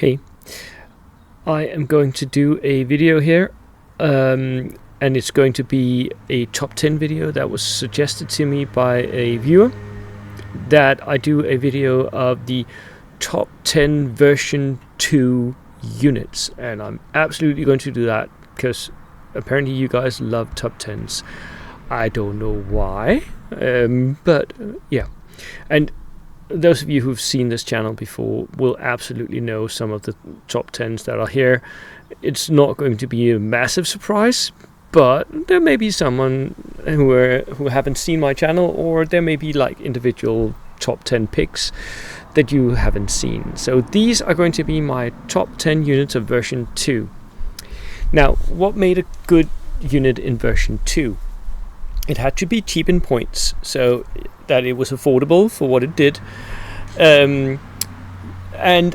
Hey, I am going to do a video here, and it's going to be a top 10 video that was suggested to me by a viewer, that I do a video of the top 10 version 2 units, and I'm absolutely going to do that because apparently you guys love top 10s. I don't know why, but yeah. And those of you who've seen this channel before will absolutely know some of the top 10s that are here. It's not going to be a massive surprise, but there may be someone who haven't seen my channel, or there may be like individual top 10 picks that you haven't seen. So these are going to be my top 10 units of version 2. Now, what made a good unit in version 2? It had to be cheap in points, so that it was affordable for what it did, and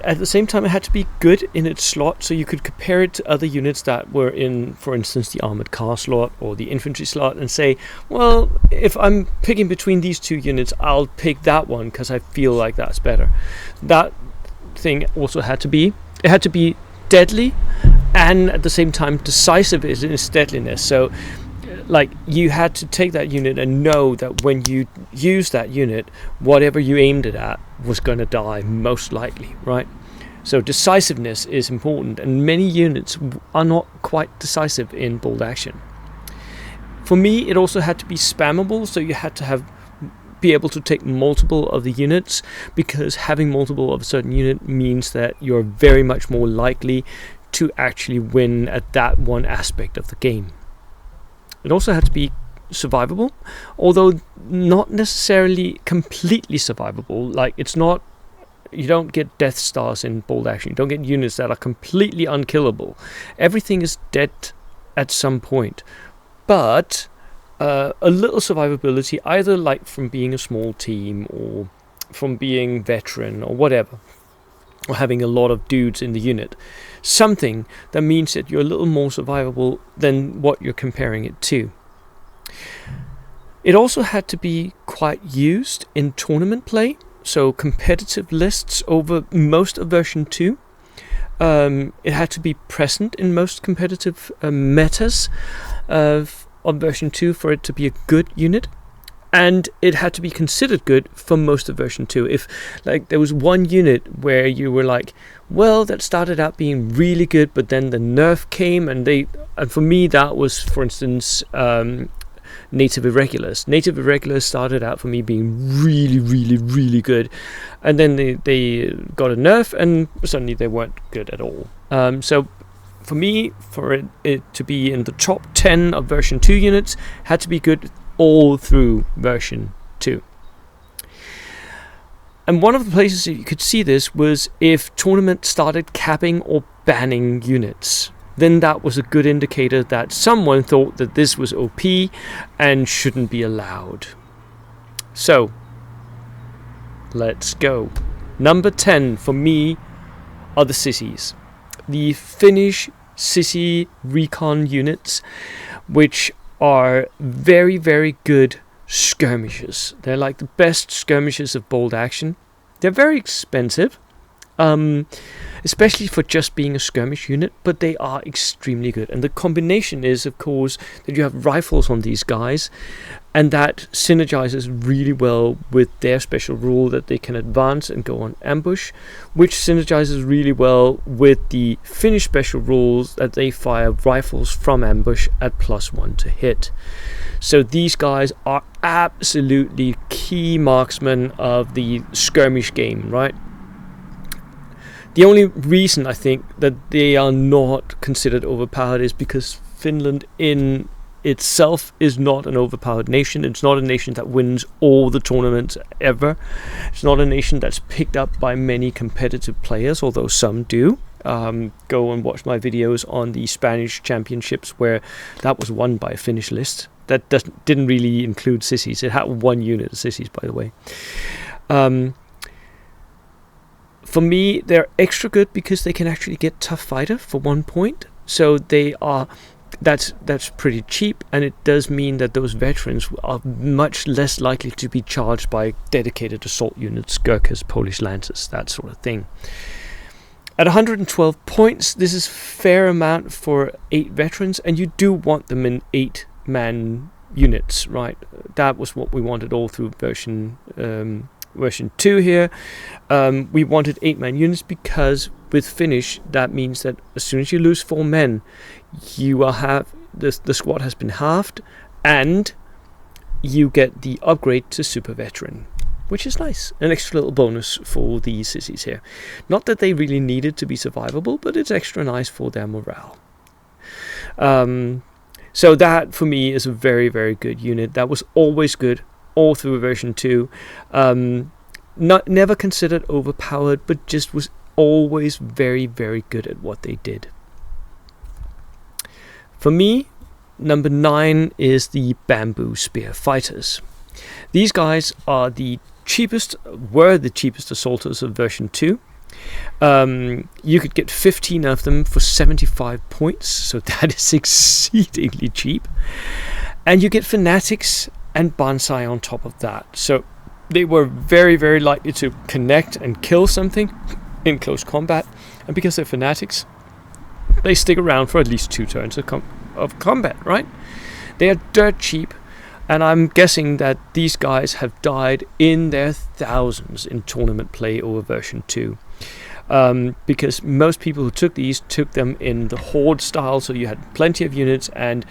at the same time it had to be good in its slot, so you could compare it to other units that were in, for instance, the armored car slot or the infantry slot, and say, well, if I'm picking between these two units, I'll pick that one because I feel like that's better. That thing also had to be deadly and at the same time decisive in its deadliness. So like, you had to take that unit and know that when you use that unit, whatever you aimed it at was going to die, most likely, right? So decisiveness is important, and many units are not quite decisive in bold action. For me, it also had to be spammable, so you had to be able to take multiple of the units, because having multiple of a certain unit means that you're very much more likely to actually win at that one aspect of the game. It also had to be survivable, although not necessarily completely survivable. Like, it's not, you don't get Death Stars in bold action. You don't get units that are completely unkillable. Everything is dead at some point. But a little survivability, either like from being a small team or from being veteran or whatever, or having a lot of dudes in the unit. Something that means that you're a little more survivable than what you're comparing it to. It also had to be quite used in tournament play, so competitive lists over most of version 2. It had to be present in most competitive metas of version 2 for it to be a good unit. And it had to be considered good for most of version 2. If like there was one unit where you were like, well, that started out being really good, but then the nerf came, and for me that was, for instance, Native Irregulars. Native Irregulars started out for me being really, really, really good, and then they got a nerf, and suddenly they weren't good at all. So for me, for it to be in the top 10 of version 2 units, had to be good all through version 2. And one of the places that you could see this was if tournaments started capping or banning units. Then that was a good indicator that someone thought that this was OP and shouldn't be allowed. So, let's go. Number 10 for me are the Sissies. The Finnish Sissy recon units, which are very, very good skirmishers. They're like the best skirmishers of bold action. They're very expensive, especially for just being a skirmish unit, but they are extremely good. And the combination is, of course, that you have rifles on these guys, and that synergizes really well with their special rule that they can advance and go on ambush, which synergizes really well with the Finnish special rules that they fire rifles from ambush at +1 to hit. So these guys are absolutely key marksmen of the skirmish game, right? The only reason I think that they are not considered overpowered is because Finland in itself is not an overpowered nation. It's not a nation that wins all the tournaments ever. It's not a nation that's picked up by many competitive players, although some do. Go and watch my videos on the Spanish championships, where that was won by a Finnish list. That didn't really include Sissies. It had one unit of Sissies, by the way. For me, they're extra good because they can actually get tough fighter for 1 point. So they are. That's pretty cheap, and it does mean that those veterans are much less likely to be charged by dedicated assault units, Gurkhas, Polish Lancers, that sort of thing. At 112 points, this is fair amount for 8 veterans, and you do want them in 8-man units, right? That was what we wanted all through version 2 here. We wanted 8-man units because with Finnish, that means that as soon as you lose 4 men, you will have the squad has been halved, and you get the upgrade to super veteran, which is nice. An extra little bonus for the Sissies here. Not that they really needed to be survivable, but it's extra nice for their morale. So that, for me, is a very, very good unit. That was always good all through version 2. Never considered overpowered, but just was always very, very good at what they did. For me, number 9 is the Bamboo Spear Fighters. These guys are were the cheapest assaulters of version 2. You could get 15 of them for 75 points, so that is exceedingly cheap. And you get Fanatics and Bonsai on top of that. So they were very, very likely to connect and kill something in close combat. And because they're Fanatics, they stick around for at least 2 turns of combat, right? They are dirt cheap. And I'm guessing that these guys have died in their thousands in tournament play over version 2. Because most people who took these took them in the horde style, so you had plenty of units, and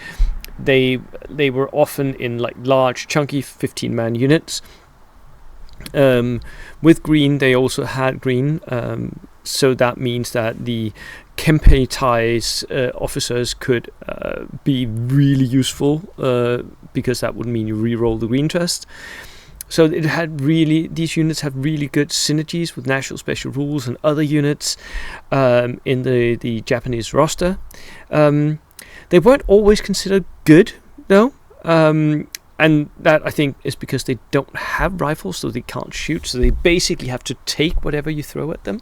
they were often in like large, chunky 15-man units. With green, they also had green, so that means that the Kempe ties officers could be really useful, because that would mean you re-roll the green test. So these units have really good synergies with national special rules and other units in the Japanese roster. They weren't always considered good, though. And that, I think, is because they don't have rifles, so they can't shoot. So they basically have to take whatever you throw at them.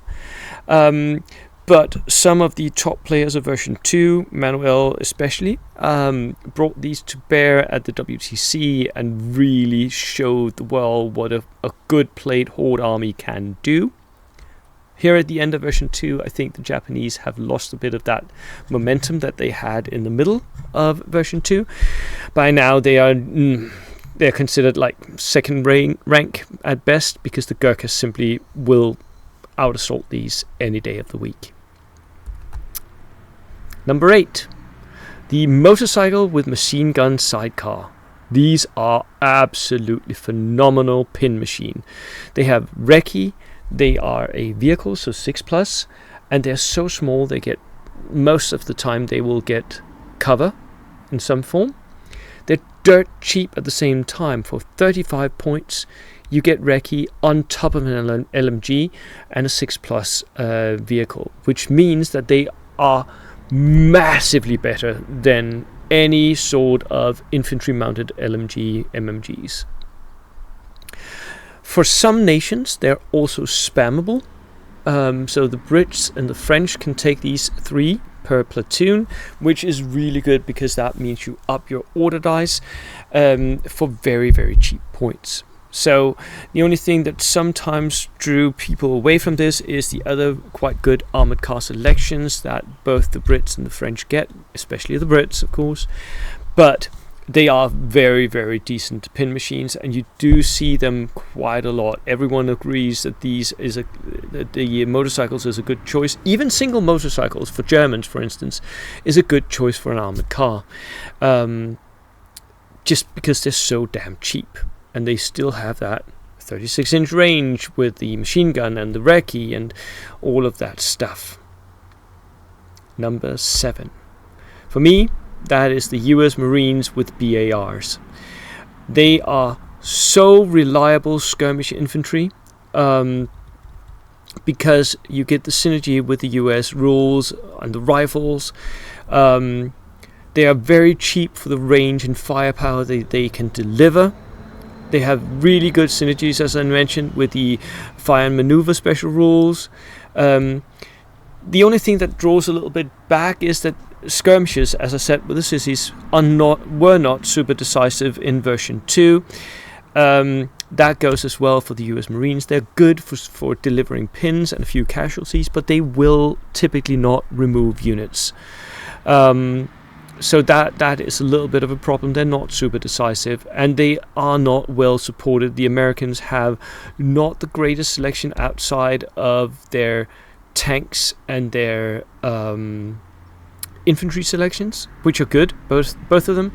But some of the top players of version 2, Manuel especially, brought these to bear at the WTC and really showed the world what a good played horde army can do. Here at the end of version 2, I think the Japanese have lost a bit of that momentum that they had in the middle of version 2. By now they're considered like second rank at best, because the Gurkhas simply will out-assault these any day of the week. Number 8, the motorcycle with machine gun sidecar. These are absolutely phenomenal pin machine. They have recce, they are a vehicle, so 6+, and they're so small most of the time they will get cover in some form. They're dirt cheap at the same time. For 35 points, you get recce on top of an LMG and a 6+ vehicle, which means that they are massively better than any sort of infantry mounted MMGs. For some nations, they're also spammable. So the Brits and the French can take these 3 per platoon, which is really good because that means you up your order dice for very, very cheap points. So the only thing that sometimes drew people away from this is the other quite good armored car selections that both the Brits and the French get, especially the Brits, of course. But they are very, very decent pin machines, and you do see them quite a lot. Everyone agrees that the motorcycles is a good choice. Even single motorcycles for Germans, for instance, is a good choice for an armored car, just because they're so damn cheap. And they still have that 36-inch range with the machine gun and the recce and all of that stuff. Number 7. For me, that is the US Marines with BARs. They are so reliable skirmish infantry because you get the synergy with the US rules and the rifles. They are very cheap for the range and firepower they can deliver. They have really good synergies, as I mentioned, with the fire and maneuver special rules. The only thing that draws a little bit back is that skirmishes, as I said with the Sissies, were not super decisive in version 2. that goes as well for the US Marines. They're good for delivering pins and a few casualties, but they will typically not remove units. So that is a little bit of a problem. They're not super decisive, and they are not well supported. The Americans have not the greatest selection outside of their tanks and their infantry selections, which are good, both of them.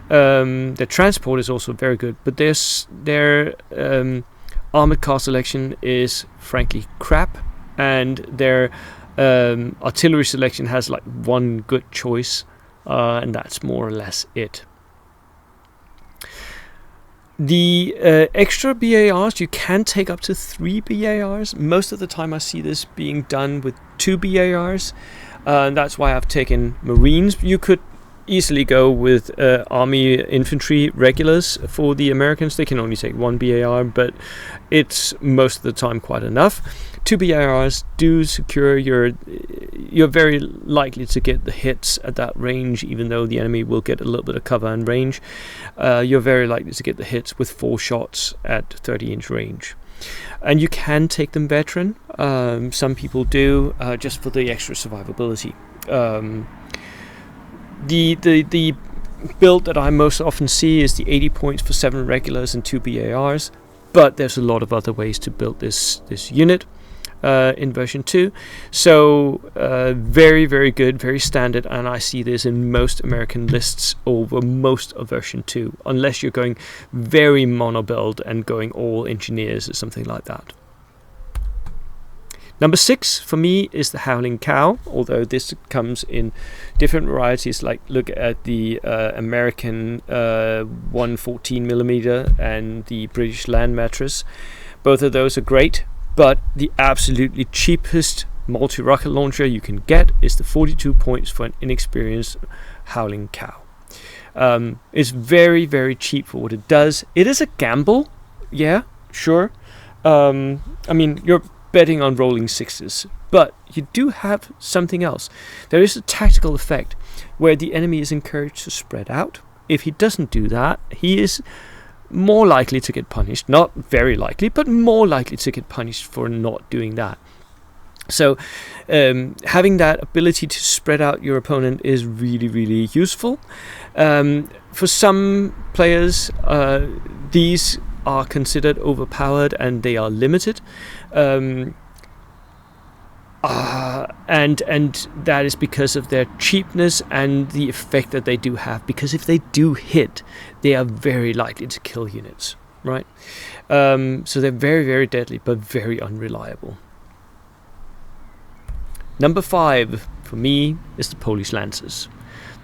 Their transport is also very good, but their armored car selection is frankly crap, and their artillery selection has like one good choice, and that's more or less it. The extra BARs, you can take up to 3 BARs. Most of the time I see this being done with 2 BARs, and that's why I've taken Marines. You could easily go with Army infantry regulars for the Americans. They can only take 1 BAR, but it's most of the time quite enough. 2 BARs do secure you're very likely to get the hits at that range, even though the enemy will get a little bit of cover and range. You're very likely to get the hits with 4 shots at 30-inch range. And you can take them veteran. Some people do, just for the extra survivability. The build that I most often see is the 80 points for 7 regulars and 2 BARs, but there's a lot of other ways to build this unit in version 2. So very, very good, very standard, and I see this in most American lists over most of version 2, unless you're going very mono build and going all engineers or something like that. Number 6 for me is the Howling Cow, although this comes in different varieties. Like look at the American 114mm and the British Land Mattress. Both of those are great, but the absolutely cheapest multi-rocket launcher you can get is the 42 points for an inexperienced Howling Cow. It's very, very cheap for what it does. It is a gamble, yeah, sure. I mean, you're betting on rolling 6s, but you do have something else. There is a tactical effect where the enemy is encouraged to spread out. If he doesn't do that, he is more likely to get punished. Not very likely, but more likely to get punished for not doing that. So having that ability to spread out your opponent is really, really useful. For some players, these are considered overpowered and they are limited, and that is because of their cheapness and the effect that they do have. Because if they do hit, they are very likely to kill units, right? So they're very, very deadly, but very unreliable. Number 5 for me is the Polish Lancers.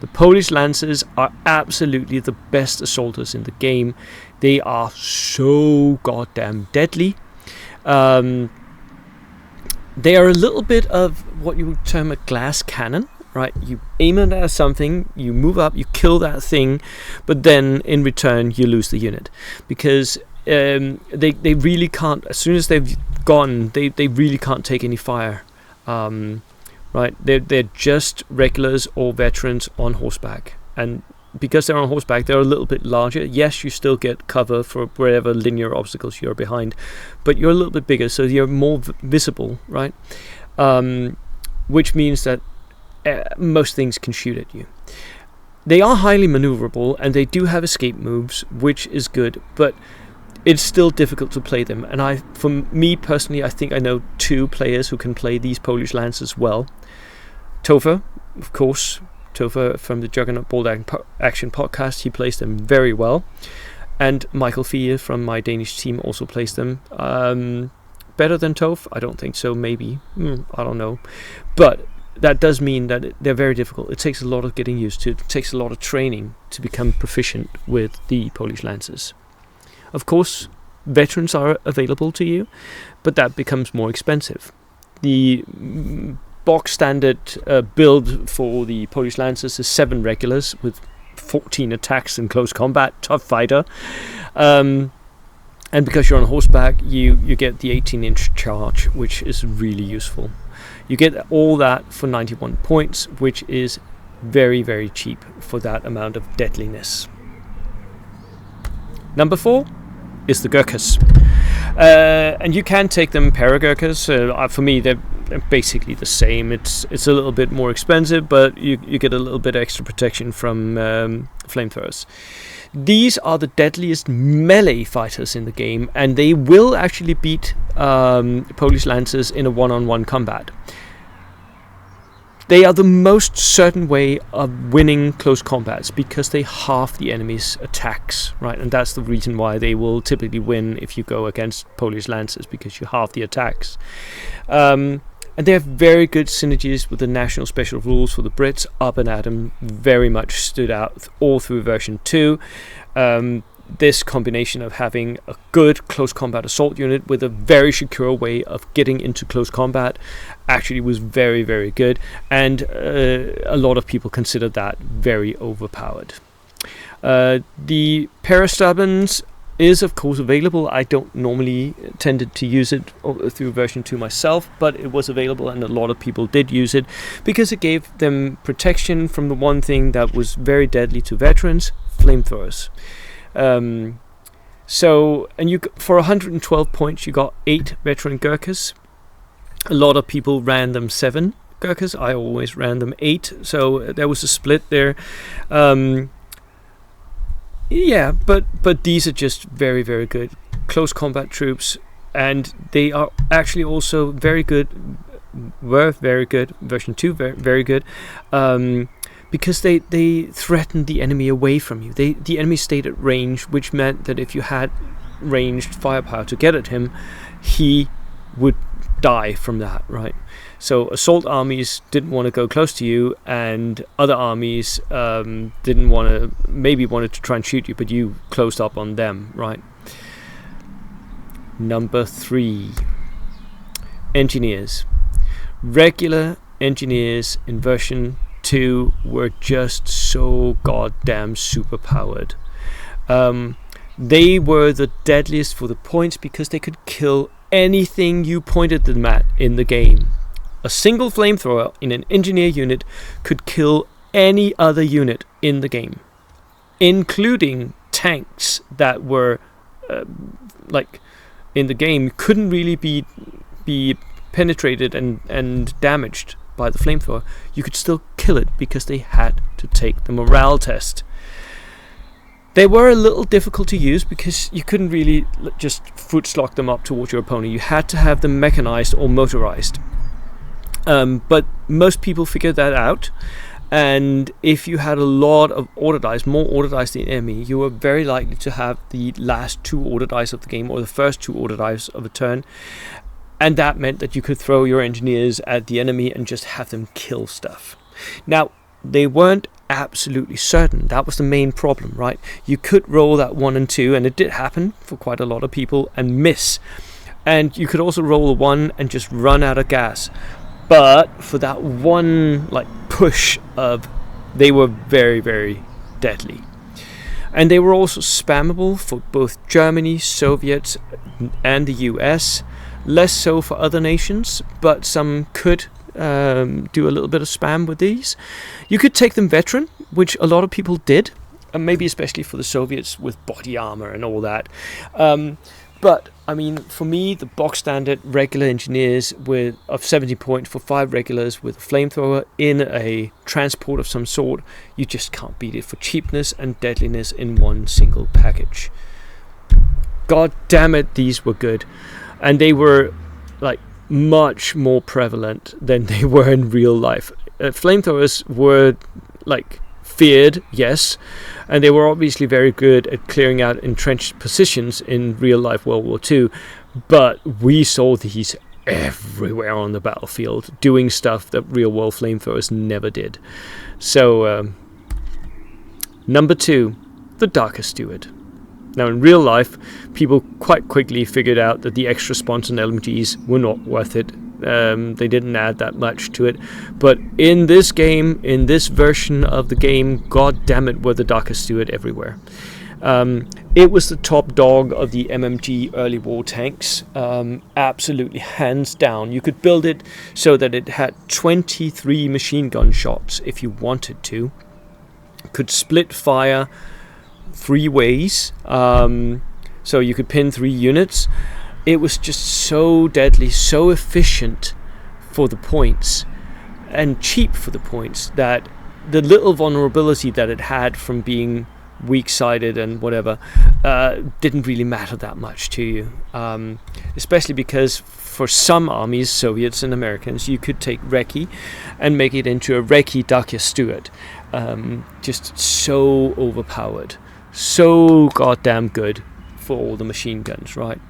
The Polish Lancers are absolutely the best assaulters in the game. They are so goddamn deadly. They are a little bit of what you would term a glass cannon, right? You aim it at something, you move up, you kill that thing, but then in return you lose the unit. Because they really can't, as soon as they've gone, they really can't take any fire. Right? They're just regulars or veterans on horseback, and because they're on horseback, they're a little bit larger. Yes, you still get cover for wherever linear obstacles you're behind, but you're a little bit bigger, so you're more visible, right? Which means that most things can shoot at you. They are highly maneuverable, and they do have escape moves, which is good, but it's still difficult to play them. And for me personally, I think I know 2 players who can play these Polish Lancers well. Topher, of course. Topher from the Juggernaut Bold Action podcast, he plays them very well. And Michael Fie from my Danish team also plays them. Better than Toph? I don't think so, maybe. I don't know. But that does mean that they're very difficult. It takes a lot of getting used to. It takes a lot of training to become proficient with the Polish Lancers. Of course, veterans are available to you, but that becomes more expensive. The box standard build for the Polish Lancers is 7 regulars with 14 attacks in close combat, tough fighter. And because you're on horseback, you get the 18-inch charge, which is really useful. You get all that for 91 points, which is very, very cheap for that amount of deadliness. Number 4 is the Gurkhas. And you can take them para-Gurkhas. For me, they're basically the same. It's a little bit more expensive, but you get a little bit extra protection from flamethrowers. These are the deadliest melee fighters in the game, and they will actually beat Polish Lancers in a one-on-one combat. They are the most certain way of winning close combats because they halve the enemy's attacks, right? And that's the reason why they will typically win if you go against Polish Lancers, because you halve the attacks. And they have very good synergies with the national special rules for the Brits. Up and Atom very much stood out all through version 2. This combination of having a good close combat assault unit with a very secure way of getting into close combat actually was very, very good, and a lot of people consider that very overpowered. The Parastubbins is of course available. I don't normally tended to use it through version 2 myself, but it was available and a lot of people did use it because it gave them protection from the one thing that was very deadly to veterans, flamethrowers. For 112 points you got 8 veteran Gurkhas. A lot of people ran them 7 Gurkhas. I always ran them 8, so there was a split there. But these are just very, very good close combat troops, and they are actually also very good. Were very good. Version 2 very good. Because they threatened the enemy away from you. The enemy stayed at range, which meant that if you had ranged firepower to get at him, he would die from that, right? So assault armies didn't want to go close to you, and other armies wanted to try and shoot you, but you closed up on them, right? Number 3. Engineers. Regular engineers in version 2 were just so goddamn super powered. They were the deadliest for the points because they could kill anything you pointed them at in the game. A single flamethrower in an engineer unit could kill any other unit in the game, including tanks that were in the game couldn't really be penetrated and damaged by the flamethrower. You could still kill it because they had to take the morale test. They were a little difficult to use because you couldn't really just foot slog them up towards your opponent. You had to have them mechanized or motorized. But most people figured that out, and if you had a lot of order dice, more order dice than the enemy, you were very likely to have the last 2 order dice of the game or the first 2 order dice of a turn. And that meant that you could throw your engineers at the enemy and just have them kill stuff. Now, they weren't absolutely certain. That was the main problem, right? You could roll that 1 and 2, and it did happen for quite a lot of people, and miss. And you could also roll a 1 and just run out of gas. But for that one push of, they were very, very deadly. And they were also spammable for both Germany, Soviets, and the US. Less so for other nations, but some could do a little bit of spam with these. You could take them veteran, which a lot of people did, and maybe especially for the Soviets with body armor and all that. But I mean, for me, the box standard regular engineers of 70 points for 5 regulars with a flamethrower in a transport of some sort, you just can't beat it for cheapness and deadliness in one single package. God damn it, these were good. And they were much more prevalent than they were in real life. Flamethrowers were feared, yes, and they were obviously very good at clearing out entrenched positions in real life World War II, but we saw these everywhere on the battlefield doing stuff that real world flamethrowers never did. So number 2, the Darker Steward. Now, in real life, people quite quickly figured out that the extra spawns and LMGs were not worth it. They didn't add that much to it. But in this game, in this version of the game, god damn it, were the Darker Steward everywhere. It was the top dog of the MMG early war tanks. Absolutely, hands down. You could build it so that it had 23 machine gun shots if you wanted to. Could split fire 3 ways, so you could pin 3 units. It was just so deadly, so efficient for the points, and cheap for the points, that the little vulnerability that it had from being weak-sided and whatever didn't really matter that much to you, especially because for some armies, Soviets and Americans, you could take Recce and make it into a Recce Dacia Stuart. Just so overpowered, so goddamn good for all the machine guns, right?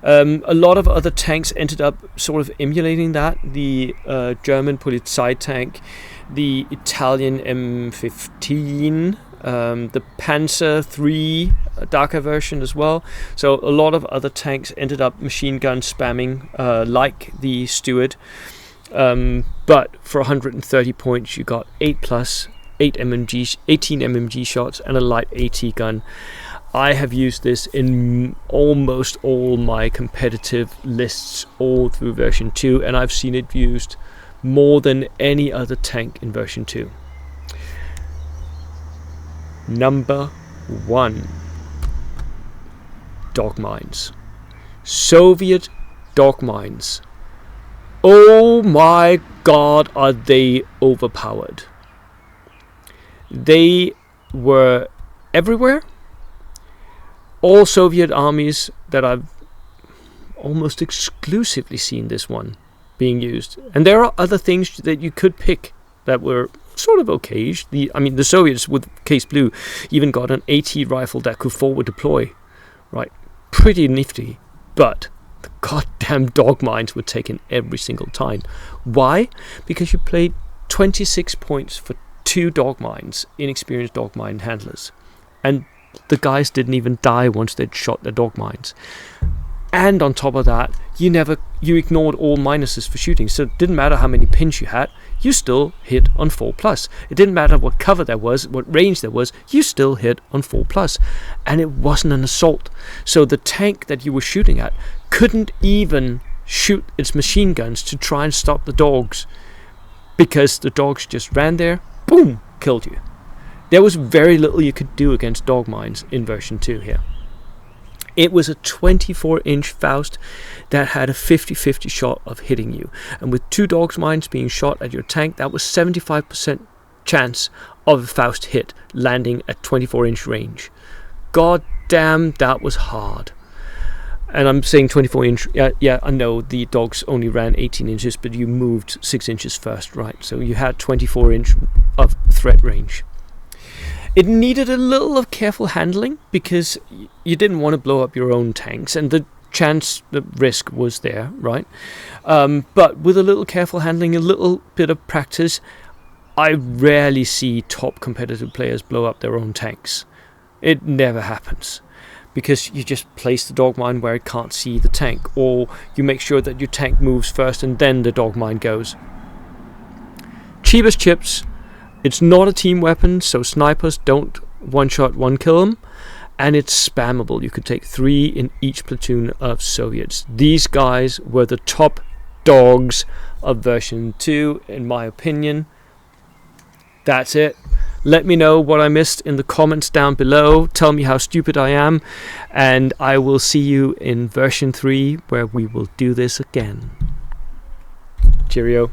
A lot of other tanks ended up sort of emulating that. The German Polizei tank, the Italian M15, the Panzer III Dacia version as well. So a lot of other tanks ended up machine gun spamming like the Stuart. But for 130 points, you got 8+, 18 MMG shots, and a light AT gun. I have used this in almost all my competitive lists all through version 2, and I've seen it used more than any other tank in version 2. Number 1. Dog mines. Soviet dog mines. Oh my god, are they overpowered. They were everywhere. All Soviet armies that I've almost exclusively seen this one being used. And there are other things that you could pick that were sort of okay. The Soviets with Case Blue even got an AT rifle that could forward deploy. Right, pretty nifty. But the goddamn dog mines were taken every single time. Why? Because you played 26 points for 2 dog mines, inexperienced dog mine handlers. And the guys didn't even die once they'd shot their dog mines. And on top of that, you ignored all minuses for shooting. So it didn't matter how many pins you had, you still hit on 4+. It didn't matter what cover there was, what range there was, you still hit on 4+. And it wasn't an assault. So the tank that you were shooting at couldn't even shoot its machine guns to try and stop the dogs, because the dogs just ran there, boom, killed you. There was very little you could do against dog mines in version 2 here. It was a 24-inch Faust that had a 50-50 shot of hitting you. And with 2 dog mines being shot at your tank, that was 75% chance of a Faust hit landing at 24-inch range. God damn, that was hard. And I'm saying 24-inch, yeah, I know the dogs only ran 18 inches, but you moved 6 inches first, right? So you had 24-inch of threat range. It needed a little of careful handling because you didn't want to blow up your own tanks, and the risk was there, right? But with a little careful handling, a little bit of practice, I rarely see top competitive players blow up their own tanks. It never happens, because you just place the dog mine where it can't see the tank, or you make sure that your tank moves first and then the dog mine goes. Cheap as chips. It's not a team weapon, so snipers don't one-shot, one-kill them, and it's spammable. You could take 3 in each platoon of Soviets. These guys were the top dogs of version 2, in my opinion. That's it. Let me know what I missed in the comments down below. Tell me how stupid I am, and I will see you in version 3, where we will do this again. Cheerio.